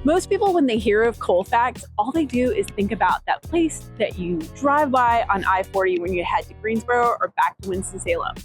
Most people, when they hear of Colfax, all they do is think about that place that you drive by on I-40 when you head to Greensboro or back to Winston-Salem.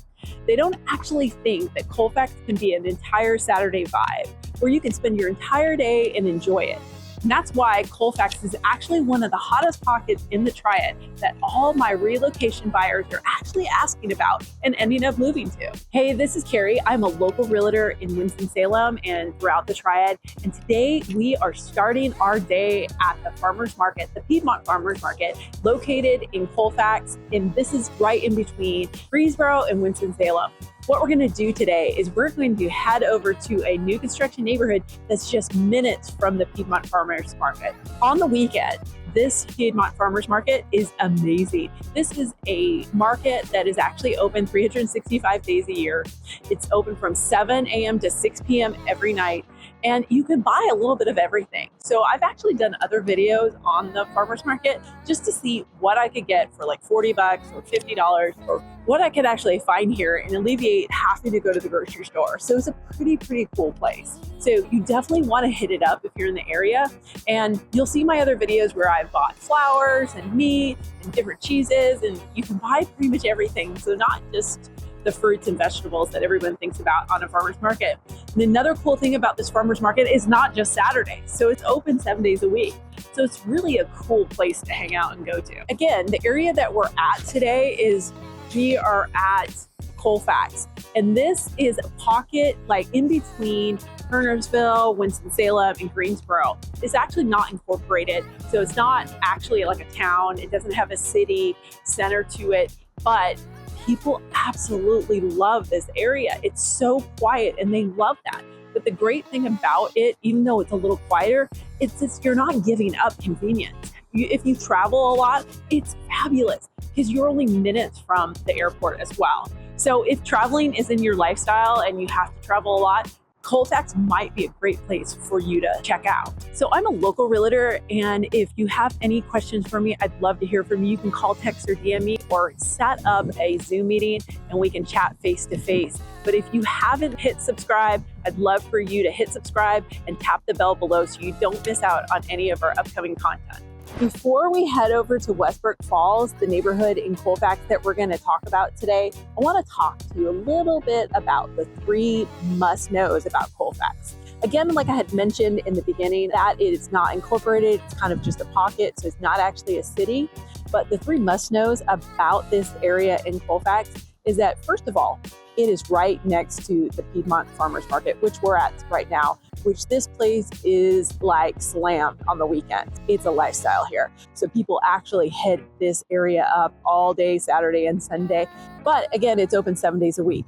They don't actually think that Colfax can be an entire Saturday vibe where you can spend your entire day and enjoy it. And that's why Colfax is actually one of the hottest pockets in the Triad that all my relocation buyers are actually asking about and ending up moving to. Hey, this is Carrie. I'm a local realtor in Winston-Salem and throughout the Triad. And today we are starting our day at the farmers market, the Piedmont Farmers Market, located in Colfax. And this is right in between Greensboro and Winston-Salem. What we're going to do today is we're going to head over to a new construction neighborhood that's just minutes from the Piedmont Farmers Market. On the weekend, this Piedmont Farmers Market is amazing. This is a market that is actually open 365 days a year. It's open from 7 a.m. to 6 p.m. every night. And you can buy a little bit of everything. So I've actually done other videos on the farmers market just to see what I could get for like 40 bucks or $50 or what I could actually find here and alleviate having to go to the grocery store. So it's a pretty cool place. So you definitely want to hit it up if you're in the area. And you'll see my other videos where I've bought flowers and meat and different cheeses, and you can buy pretty much everything. So not just the fruits and vegetables that everyone thinks about on a farmer's market. And another cool thing about this farmer's market is not just Saturdays. So it's open 7 days a week. So it's really a cool place to hang out and go to. Again, the area that we're at today is we are at Colfax. And this is a pocket like in between Kernersville, Winston-Salem, and Greensboro. It's actually not incorporated. So it's not actually like a town. It doesn't have a city center to it, but people absolutely love this area. It's so quiet and they love that. But the great thing about it, even though it's a little quieter, it's just you're not giving up convenience. If you travel a lot, it's fabulous because you're only minutes from the airport as well. So if traveling is in your lifestyle and you have to travel a lot, Colfax might be a great place for you to check out. So I'm a local realtor, and if you have any questions for me, I'd love to hear from you. You can call, text, or DM me, or set up a Zoom meeting and we can chat face to face. But if you haven't hit subscribe, I'd love for you to hit subscribe and tap the bell below so you don't miss out on any of our upcoming content. Before we head over to Westbrook Falls, the neighborhood in Colfax that we're going to talk about today, I want to talk to you a little bit about the 3 must-knows about Colfax. Again, like I had mentioned in the beginning, that it is not incorporated. It's kind of just a pocket, so it's not actually a city. But the 3 must-knows about this area in Colfax is that, first of all, it is right next to the Piedmont Farmers Market, which we're at right now, which this place is like slammed on the weekends. It's a lifestyle here. So people actually hit this area up all day, Saturday and Sunday. But again, it's open 7 days a week.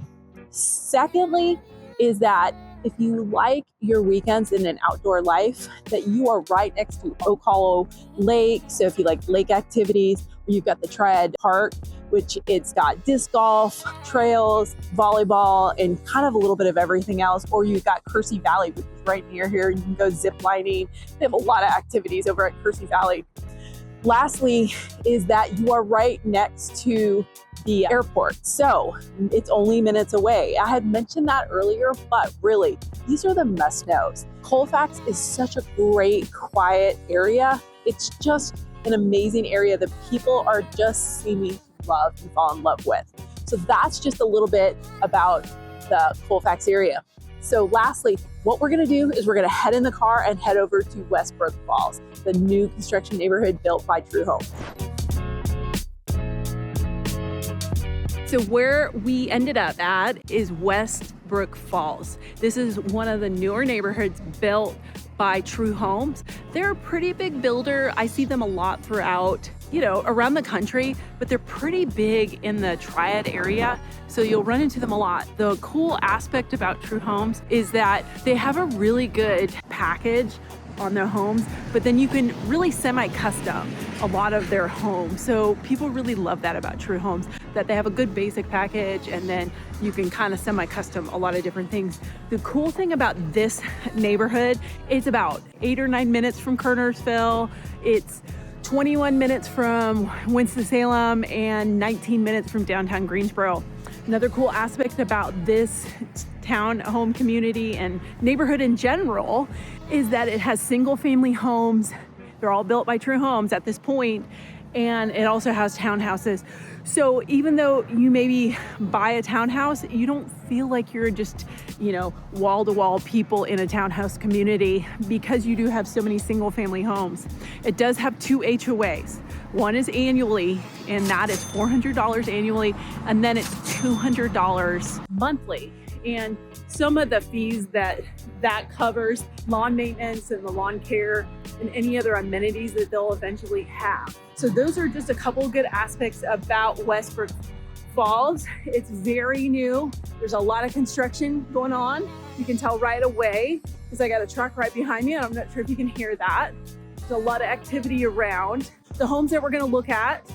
Secondly, is that if you like your weekends in an outdoor life, that you are right next to Oak Hollow Lake. So if you like lake activities, you've got the Triad Park, which it's got disc golf, trails, volleyball, and kind of a little bit of everything else. Or you've got Kersey Valley, which is right near here. You can go zip lining. They have a lot of activities over at Kersey Valley. Lastly, is that you are right next to the airport. So it's only minutes away. I had mentioned that earlier, but really, these are the must-knows. Colfax is such a great, quiet area. It's just an amazing area that people are just seeming to love and fall in love with. So that's just a little bit about the Colfax area. So lastly, what we're gonna do is we're gonna head in the car and head over to Westbrook Falls, the new construction neighborhood built by Townhomes. So where we ended up at is Westbrook Falls. This is one of the newer neighborhoods built by Townhomes. They're a pretty big builder. I see them a lot throughout, around the country, but they're pretty big in the Triad area. So you'll run into them a lot. The cool aspect about Townhomes is that they have a really good package on their homes, but then you can really semi-custom a lot of their homes. So people really love that about Townhomes, that they have a good basic package and then you can kind of semi-custom a lot of different things. The cool thing about this neighborhood, it's about 8 or 9 minutes from Kernersville. It's 21 minutes from Winston-Salem and 19 minutes from downtown Greensboro. Another cool aspect about this townhome community and neighborhood in general is that it has single family homes. They're all built by True Homes at this point, and it also has townhouses. So even though you maybe buy a townhouse, you don't feel like you're just, wall-to-wall people in a townhouse community because you do have so many single family homes. It does have 2 HOAs. One is annually, and that is $400 annually, and then it's $200 monthly. And some of the fees that covers lawn maintenance and the lawn care and any other amenities that they'll eventually have. So those are just a couple good aspects about Westbrook Falls. It's very new. There's a lot of construction going on. You can tell right away because I got a truck right behind me, and I'm not sure if you can hear that. There's a lot of activity around. The homes that we're going to look at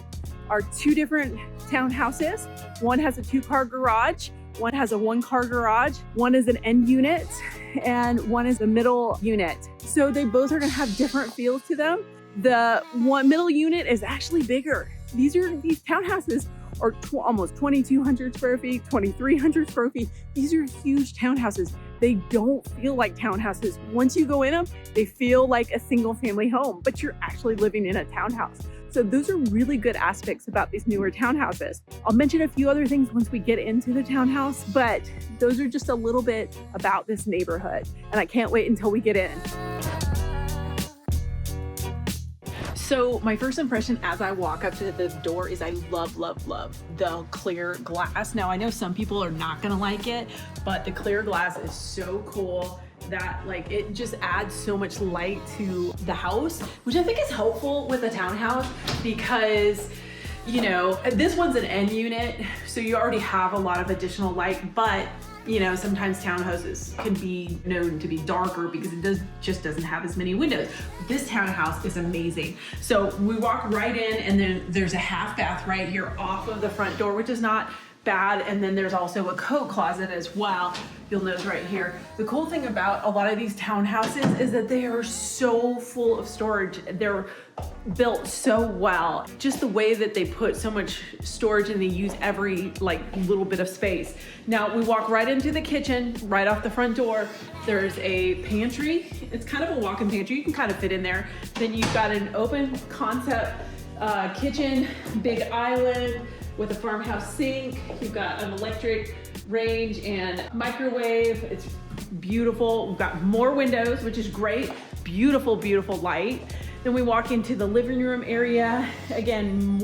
are 2 different townhouses. One has a 2-car garage. One has a 1-car garage. One is an end unit, and one is a middle unit. So they both are going to have different feels to them. The middle unit is actually bigger. These townhouses are almost 2,200 square feet, 2,300 square feet. These are huge townhouses. They don't feel like townhouses. Once you go in them, they feel like a single family home, but you're actually living in a townhouse. So those are really good aspects about these newer townhouses. I'll mention a few other things once we get into the townhouse, but those are just a little bit about this neighborhood, and I can't wait until we get in. So my first impression as I walk up to the door is I love the clear glass. Now I know some people are not gonna like it, but the clear glass is so cool that it just adds so much light to the house, which I think is helpful with a townhouse because this one's an end unit, so you already have a lot of additional light, but sometimes townhouses can be known to be darker because it just doesn't have as many windows. This townhouse is amazing. So we walk right in, and then there's a half bath right here off of the front door, which is not bad. And then there's also a coat closet as well. You'll notice right here. The cool thing about a lot of these townhouses is that they are so full of storage. They're built so well. Just the way that they put so much storage and they use every little bit of space. Now we walk right into the kitchen, right off the front door. There's a pantry. It's kind of a walk-in pantry. You can kind of fit in there. Then you've got an open concept kitchen, big island with a farmhouse sink. You've got an electric range and microwave. It's beautiful. We've got more windows, which is great. Beautiful, beautiful light. Then we walk into the living room area. Again,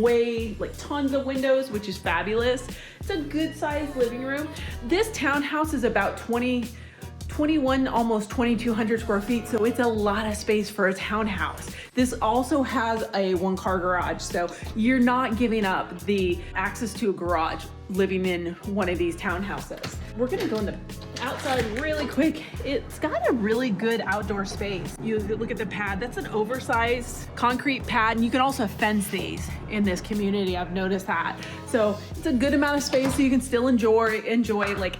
tons of windows, which is fabulous. It's a good sized living room. This townhouse is about 21, almost 2,200 square feet. So it's a lot of space for a townhouse. This also has a 1-car garage. So you're not giving up the access to a garage living in one of these townhouses. We're gonna go in the outside really quick. It's got a really good outdoor space. You look at the pad, that's an oversized concrete pad, and you can also fence these in this community. I've noticed that. So it's a good amount of space so you can still enjoy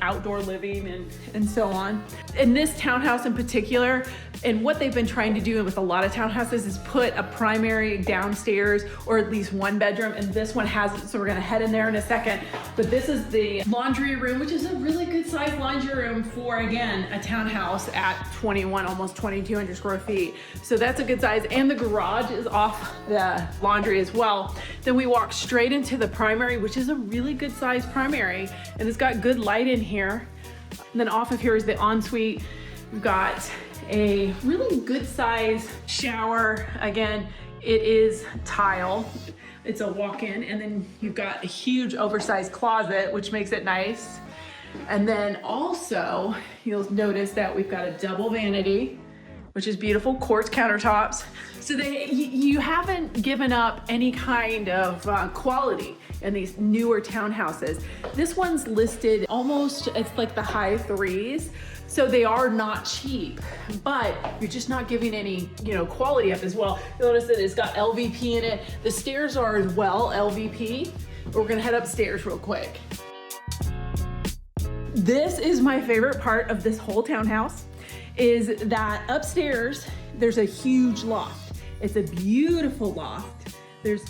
outdoor living and so on. In this townhouse in particular, and what they've been trying to do with a lot of townhouses is put a primary downstairs or at least 1 bedroom, and this one has it, so we're gonna head in there in a second. But this is the laundry room, which is a really good sized laundry room for, again, a townhouse at 21, almost 2,200 square feet. So that's a good size, and the garage is off the laundry as well. Then we walk straight into the primary, which is a really good sized primary, and it's got good light in here. And then off of here is the ensuite. We've got a really good size shower. Again, it is tile. It's a walk-in, and then you've got a huge oversized closet, which makes it nice. And then also you'll notice that we've got a double vanity, which is beautiful, quartz countertops. So you haven't given up any kind of quality in these newer townhouses. This one's listed almost, it's like the high 3s. So they are not cheap, but you're just not giving any, quality up as well. You'll notice that it's got LVP in it. The stairs are as well LVP. We're gonna head upstairs real quick. This is my favorite part of this whole townhouse, is that upstairs, there's a huge loft. It's a beautiful loft. There's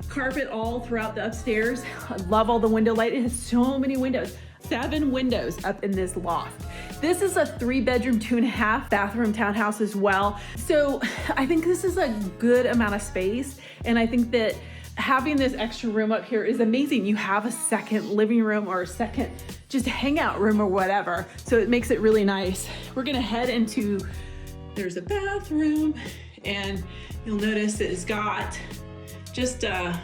carpet all throughout the upstairs. I love all the window light. It has so many windows. 7 windows up in this loft. This is a 3-bedroom, 2.5 bathroom townhouse as well. So I think this is a good amount of space. And I think that having this extra room up here is amazing. You have a second living room or a second just hangout room or whatever. So it makes it really nice. We're gonna head into, there's a bathroom, and you'll notice it's got just a,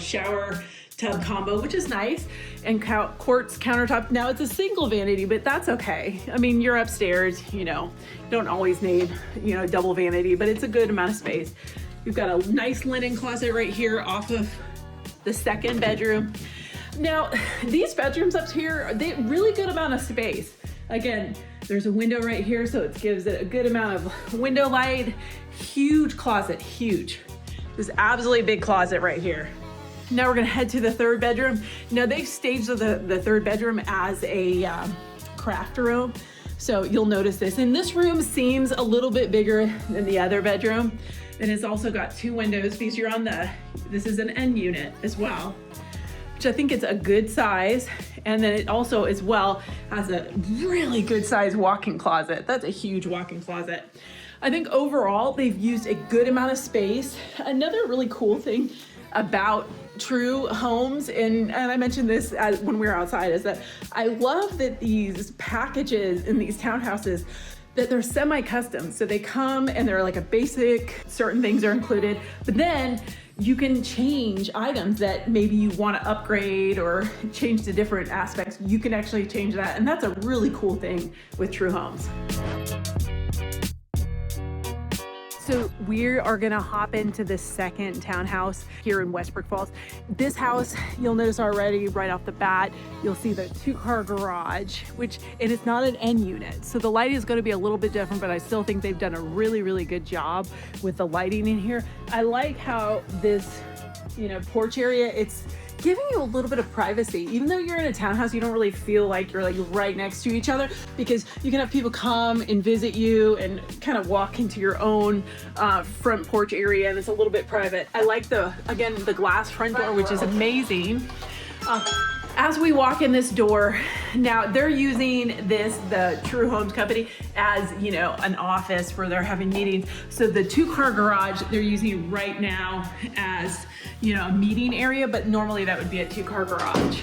shower tub combo, which is nice, and quartz countertop. Now it's a single vanity, but that's okay. I mean, you're upstairs, you don't always need, double vanity, but it's a good amount of space. You've got a nice linen closet right here off of the second bedroom. Now, these bedrooms up here, they really good amount of space. Again, there's a window right here, so it gives it a good amount of window light. Huge closet, huge. This absolutely big closet right here. Now we're gonna head to the 3rd bedroom. Now they've staged the 3rd bedroom as a craft room. So you'll notice this. And this room seems a little bit bigger than the other bedroom. And it's also got 2 windows because you're on this is an end unit as well, which I think it's a good size. And then it also as well has a really good size walk-in closet. That's a huge walk-in closet. I think overall they've used a good amount of space. Another really cool thing about True Homes, and I mentioned this when we were outside, is that I love that these packages in these townhouses, that they're semi-custom. So they come and they're like a basic, certain things are included, but then you can change items that maybe you want to upgrade or change to different aspects. You can actually change that, and that's a really cool thing with True Homes. So we are gonna hop into the second townhouse here in Westbrook Falls. This house, you'll notice already right off the bat, you'll see the 2-car garage, and it's not an end unit. So the lighting is gonna be a little bit different, but I still think they've done a really, really good job with the lighting in here. I like how this, porch area, it's giving you a little bit of privacy. Even though you're in a townhouse, you don't really feel like you're like right next to each other, because you can have people come and visit you and kind of walk into your own front porch area, and it's a little bit private. I like the glass front door, which is amazing. As we walk in this door, now they're using the True Homes company, as an office where they're having meetings. So the 2-car garage they're using right now as a meeting area, but normally that would be a 2-car garage.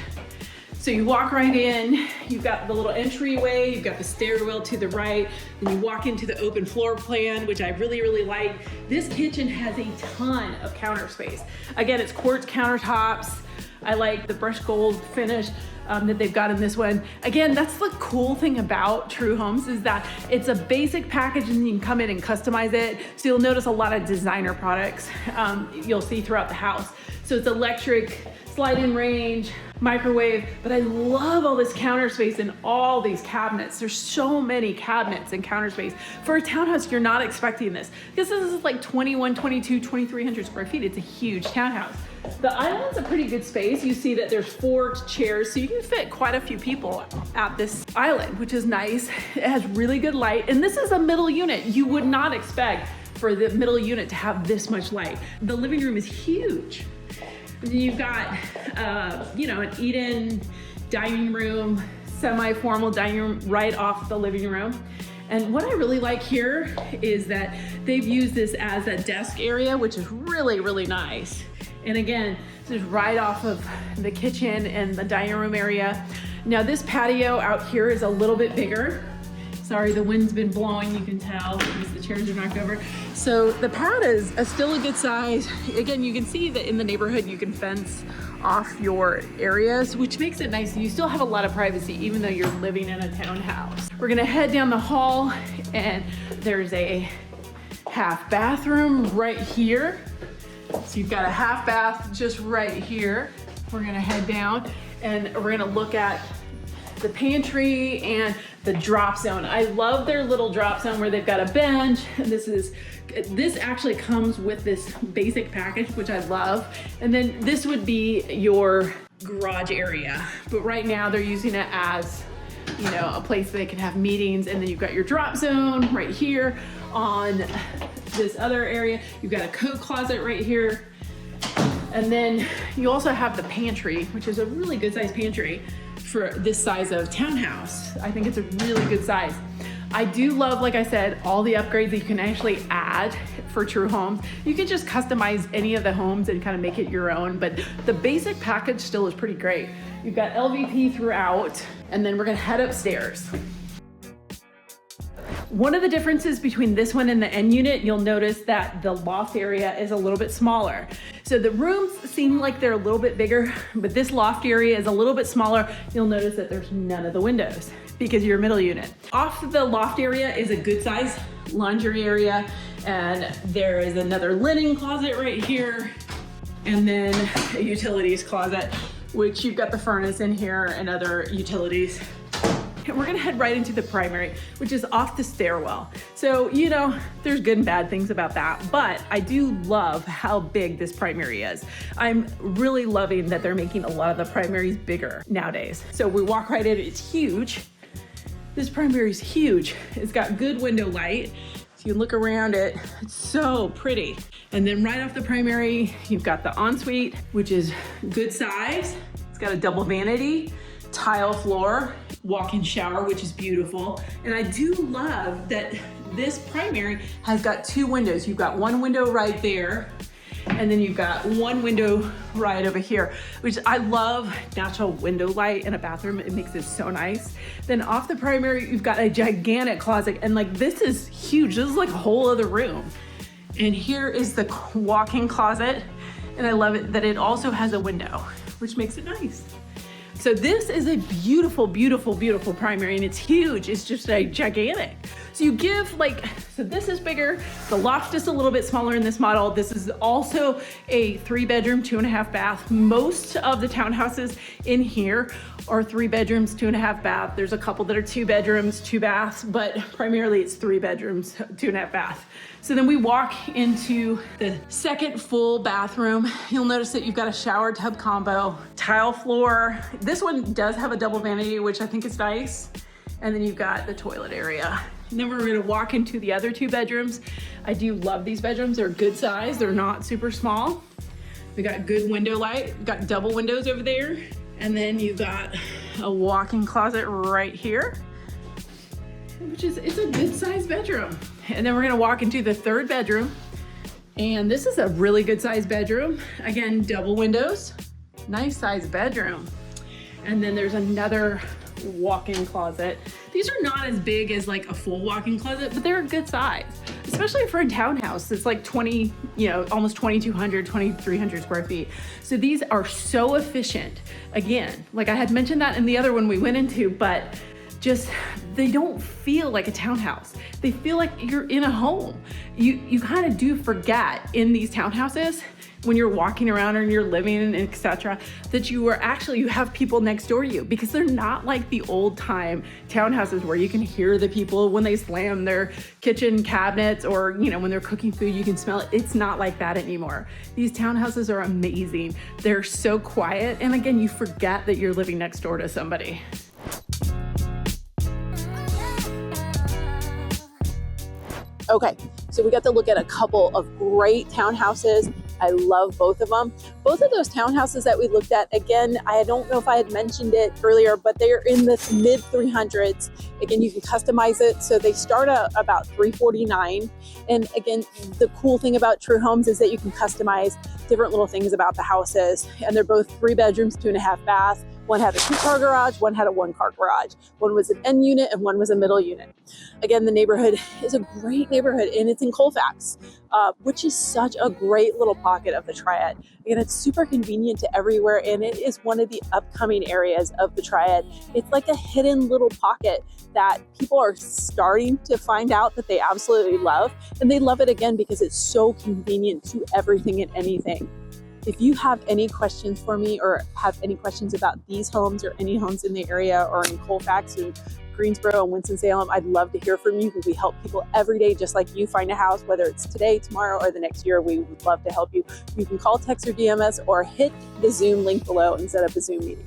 So you walk right in, you've got the little entryway, you've got the stairwell to the right, and you walk into the open floor plan, which I really, really like. This kitchen has a ton of counter space. Again, it's quartz countertops. I like the brushed gold finish that they've got in this one. Again, that's the cool thing about True Homes, is that it's a basic package and you can come in and customize it. So you'll notice a lot of designer products you'll see throughout the house. So it's electric, slide-in range, microwave, but I love all this counter space and all these cabinets. There's so many cabinets and counter space. For a townhouse, you're not expecting this, because this is like 21, 22, 2,300 square feet. It's a huge townhouse. The island's a pretty good space. You see that there's 4 chairs, so you can fit quite a few people at this island, which is nice. It has really good light, and this is a middle unit. You would not expect for the middle unit to have this much light. The living room is huge. You've got, an eat-in dining room, semi-formal dining room right off the living room. And what I really like here is that they've used this as a desk area, which is really, really nice. And again, this is right off of the kitchen and the dining room area. Now this patio out here is a little bit bigger. Sorry, the wind's been blowing, you can tell, because the chairs are knocked over. So the pad is still a good size. Again, you can see that in the neighborhood, you can fence off your areas, which makes it nice. You still have a lot of privacy, even though you're living in a townhouse. We're gonna head down the hall, and there's a half bathroom right here. So you've got a half bath just right here. We're gonna head down, and we're gonna look at the pantry and the drop zone. I love their little drop zone where they've got a bench. And this actually comes with this basic package, which I love. And then this would be your garage area. But right now they're using it as, a place they can have meetings. And then you've got your drop zone right here on this other area. You've got a coat closet right here. And then you also have the pantry, which is a really good size pantry for this size of townhouse. I think it's a really good size. I do love, like I said, all the upgrades that you can actually add for True Homes. You can just customize any of the homes and kind of make it your own, but the basic package still is pretty great. You've got LVP throughout, and then we're gonna head upstairs. One of the differences between this one and the end unit, you'll notice that the loft area is a little bit smaller. So the rooms seem like they're a little bit bigger, but this loft area is a little bit smaller. You'll notice that there's none of the windows because you're a middle unit. Off the loft area is a good size laundry area, and there is another linen closet right here, and then a utilities closet, which you've got the furnace in here and other utilities. And we're gonna head right into the primary, which is off the stairwell. So, you know, there's good and bad things about that, but I do love how big this primary is. I'm really loving that they're making a lot of the primaries bigger nowadays. So we walk right in, it's huge. This primary is huge. It's got good window light. So you look around it, it's so pretty. And then right off the primary, you've got the ensuite, which is good size. It's got a double vanity, tile floor, walk-in shower, which is beautiful. And I do love that this primary has got two windows. You've got one window right there, and then you've got one window right over here, which I love natural window light in a bathroom. It makes it so nice. Then off the primary, you've got a gigantic closet, and like this is huge. This is like a whole other room. And here is the walk-in closet, and I love it that it also has a window, which makes it nice. So this is a beautiful, beautiful, beautiful primary, and it's huge. It's just a gigantic. So you give like, so this is bigger. The loft is a little bit smaller in this model. This is also a 3-bedroom, 2.5 bath. Most of the townhouses in here are 3 bedrooms, 2.5 bath. There's a couple that are 2 bedrooms, 2 baths, but primarily it's 3 bedrooms, 2.5 bath. So then we walk into the second full bathroom. You'll notice that you've got a shower tub combo, tile floor. This one does have a double vanity, which I think is nice. And then you've got the toilet area. And then we're gonna walk into the other 2 bedrooms. I do love these bedrooms. They're good size. They're not super small. We got good window light. We've got double windows over there. And then you've got a walk-in closet right here, which is, it's a good sized bedroom. And then we're gonna walk into the 3rd bedroom. And this is a really good sized bedroom. Again, double windows, nice sized bedroom. And then there's another walk-in closet. These are not as big as like a full walk-in closet, but they're a good size, especially for a townhouse. It's like 20, you know, almost 2,200, 2,300 square feet. So these are so efficient. Again, like I had mentioned that in the other one we went into, but just, they don't feel like a townhouse. They feel like you're in a home. You kind of do forget in these townhouses when you're walking around or you're living, etc., that you have people next door to you, because they're not like the old time townhouses where you can hear the people when they slam their kitchen cabinets, or, you know, when they're cooking food, you can smell it. It's not like that anymore. These townhouses are amazing. They're so quiet. And again, you forget that you're living next door to somebody. Okay, so we got to look at a couple of great townhouses. I love both of them. Both of those townhouses that we looked at, again, I don't know if I had mentioned it earlier, but they're in the mid 300s. Again, you can customize it. So they start at about $349. And again, the cool thing about True Homes is that you can customize different little things about the houses. And they're both 3 bedrooms, 2.5 baths. One had a 2-car garage, one had a 1-car garage. One was an end unit and one was a middle unit. Again, the neighborhood is a great neighborhood, and it's in Colfax, which is such a great little pocket of the Triad. Again, it's super convenient to everywhere, and it is one of the upcoming areas of the Triad. It's like a hidden little pocket that people are starting to find out that they absolutely love, and they love it again because it's so convenient to everything and anything. If you have any questions for me, or have any questions about these homes or any homes in the area or in Colfax and Greensboro and Winston Salem, I'd love to hear from you, because we help people every day just like you find a house, whether it's today, tomorrow, or the next year. We would love to help you. You can call, text, or DM us, or hit the Zoom link below and set up a Zoom meeting.